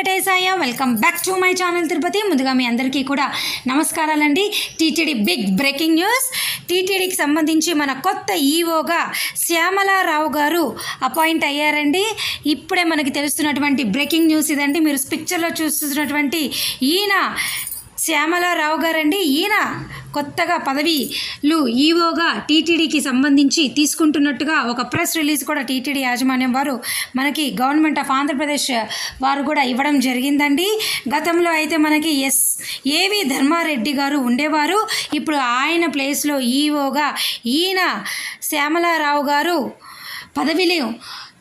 Venkateshayya welcome back to my channel Tirupati. ముందుగా మీ అందరికీ కూడా నమస్కారాలండి. TTD big breaking news. టీటీడీకి సంబంధించి మన కొత్త ఈఓగా శ్యామలారావు గారు అపాయింట్ అయ్యారండి. ఇప్పుడే మనకి తెలుస్తున్నటువంటి బ్రేకింగ్ న్యూస్ ఇదండి. మీరు పిక్చర్లో చూస్తున్నటువంటి ఈయన శ్యామలారావు గారండి. ఈయన కొత్తగా పదవిలు ఈఓగా టీటీడీకి సంబంధించి తీసుకుంటున్నట్టుగా ఒక ప్రెస్ రిలీజ్ కూడా టీటీడీ యాజమాన్యం వారు మనకి గవర్నమెంట్ ఆఫ్ ఆంధ్రప్రదేశ్ వారు కూడా ఇవ్వడం జరిగిందండి. గతంలో అయితే మనకి ఏవి ధర్మారెడ్డి గారు ఉండేవారు. ఇప్పుడు ఆయన ప్లేస్లో ఈఓగా ఈయన శ్యామలారావు గారు పదవిని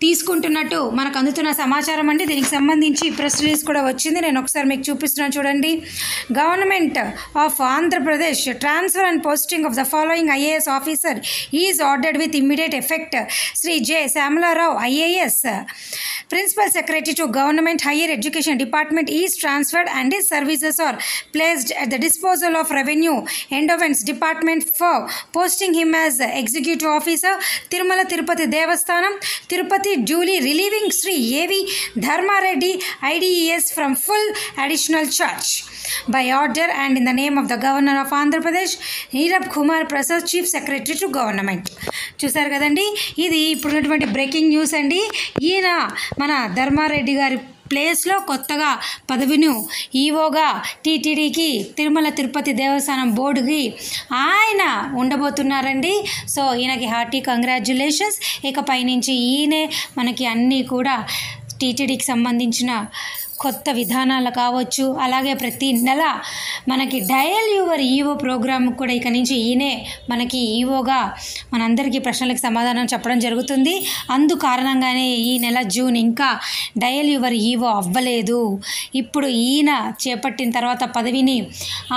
తీసుకుంటున్నట్టు మనకు అందుతున్న సమాచారం అండి. దీనికి సంబంధించి ప్రెస్ రిలీజ్ కూడా వచ్చింది. నేను ఒకసారి మీకు చూపిస్తున్నాను చూడండి. Government of Andhra Pradesh transfer and posting of the following IAS officer is ordered with immediate effect. Shri J Shyamala Rao IAS principal secretary to government higher education department is transferred and his services are placed at the disposal of Revenue Endowments Department for posting him as Executive Officer, Tirumala Tirupati Devasthanam, Tirupati, duly relieving Sri A.V. Dharmareddy IDES from full additional charge. By order and in the name of the Governor of Andhra Pradesh, Nirab Kumar Prasad, Chief Secretary to Government. చూసారు కదండి, ఇది ఇప్పుడున్నటువంటి breaking news అండి. ఈయన మన ధర్మారెడ్డి గారి ప్లేస్లో కొత్తగా పదవిని ఈఓగా టీటీడీకి తిరుమల తిరుపతి దేవస్థానం బోర్డుకి ఆయన ఉండబోతున్నారండి. సో ఈయనకి హార్టీ కంగ్రాచ్యులేషన్స్. ఇకపై నుంచి ఈయనే మనకి అన్నీ కూడా టీటీడీకి సంబంధించిన కొత్త విధానాలు కావచ్చు, అలాగే ప్రతి నెల మనకి డయల్ యువర్ ఈఓ ప్రోగ్రామ్ కూడా ఇక నుంచి ఈయనే మనకి ఈఓగా మనందరికీ ప్రశ్నలకు సమాధానం చెప్పడం జరుగుతుంది. అందు కారణంగానే ఈ నెల జూన్ ఇంకా డయల్ యువర్ ఈఓ అవ్వలేదు. ఇప్పుడు ఈయన చేపట్టిన తర్వాత పదవిని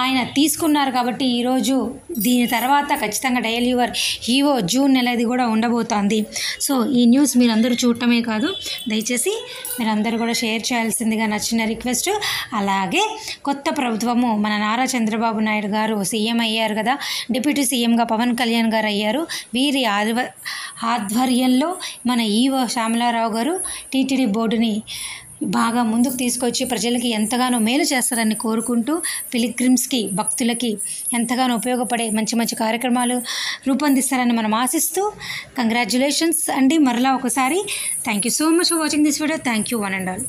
ఆయన తీసుకున్నారు కాబట్టి ఈరోజు దీని తర్వాత ఖచ్చితంగా డయల్ యువర్ ఈఓ జూన్ నెలది కూడా ఉండబోతోంది. సో ఈ న్యూస్ మీరందరూ చూడటమే కాదు, దయచేసి మీరందరూ కూడా షేర్ చేయాల్సిందిగా నచ్చిన రిక్వెస్ట్. అలాగే కొత్త ప్రభుత్వము మన నారా చంద్రబాబు నాయుడు గారు సీఎం అయ్యారు కదా, డిప్యూటీ సీఎంగా పవన్ కళ్యాణ్ గారు అయ్యారు. వీరి ఆధ్వర్యంలో మన ఈఓ శ్యామలారావు గారు టీటీడీ బోర్డుని బాగా ముందుకు తీసుకొచ్చి ప్రజలకి ఎంతగానో మేలు చేస్తారని కోరుకుంటూ, పిలిగ్రిమ్స్కి భక్తులకి ఎంతగానో ఉపయోగపడే మంచి మంచి కార్యక్రమాలు రూపొందిస్తారని మనం ఆశిస్తూ కంగ్రాచ్యులేషన్స్ అండి. మరలా ఒకసారి thank you so much for watching this video. Thank you one and all.